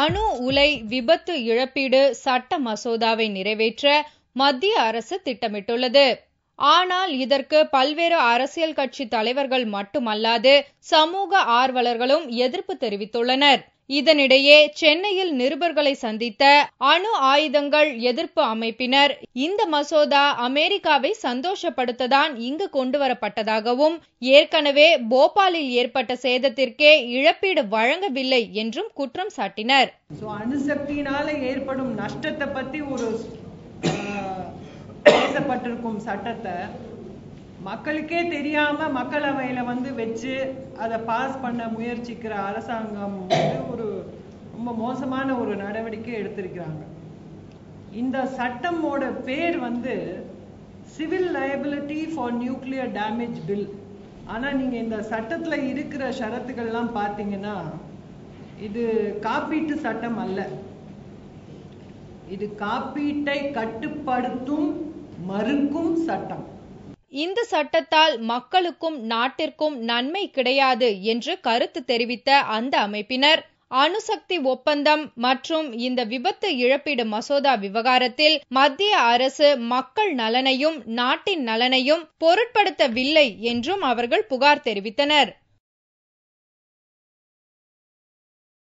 அணு உலை விபத்து இழப்பீடு சட்ட மசோதாவை நிறைவேற்ற மத்திய அரசு திட்டமிட்டுள்ளது. ஆனால் இதற்கு பல்வேறு அரசியல் கட்சி தலைவர்கள் மட்டுமல்லாது சமூக ஆர்வலர்களும் எதிர்ப்பு தெரிவித்துள்ளனர். இதனிடையே சென்னையில் நிருபர்களை சந்தித்த அணு ஆயுதங்கள் எதிர்ப்பு அமைப்பினர் இந்த மசோதா அமெரிக்காவை சந்தோஷப்படுத்ததான் இங்கு கொண்டுவரப்பட்டதாகவும் ஏற்கனவே போபாலில் ஏற்பட்ட சேதத்திற்கே இழப்பீடு வழங்கவில்லை என்றும் குற்றம் சாட்டினர். அணுசக்தியினால ஏற்படும் நஷ்டத்தை பத்தி ஒரு பேசப்பட்டிருக்கும் சட்டத்தை மக்களுக்கே தெரியாம மக்களவையில வச்சு அதை பாஸ் பண்ண முயற்சிக்கிற அரசாங்கம் ஒரு ரொம்ப மோசமான ஒரு நடவடிக்கை எடுத்திருக்கிறாங்க. இந்த சட்டமோட பேர் civil liability for nuclear damage bill. ஆனா நீங்க இந்த சட்டத்துல இருக்கிற ஷரத்துக்கள்லாம் பாத்தீங்கன்னா இது காப்பீட்டு சட்டம் அல்ல. இது காப்பீட்டை கட்டுப்படுத்தும் மறுக்கும் சட்டம். இந்த சட்டத்தால் மக்களுக்கும் நாட்டிற்கும் நன்மை கிடையாது என்று கருத்து தெரிவித்த அந்த அமைப்பினர் அணுசக்தி ஒப்பந்தம் மற்றும் இந்த விபத்து இழப்பீடு மசோதா விவகாரத்தில் மத்திய அரசு மக்கள் நலனையும் நாட்டின் நலனையும் பொருட்படுத்தவில்லை என்றும் அவர்கள் புகார் தெரிவித்தனர்.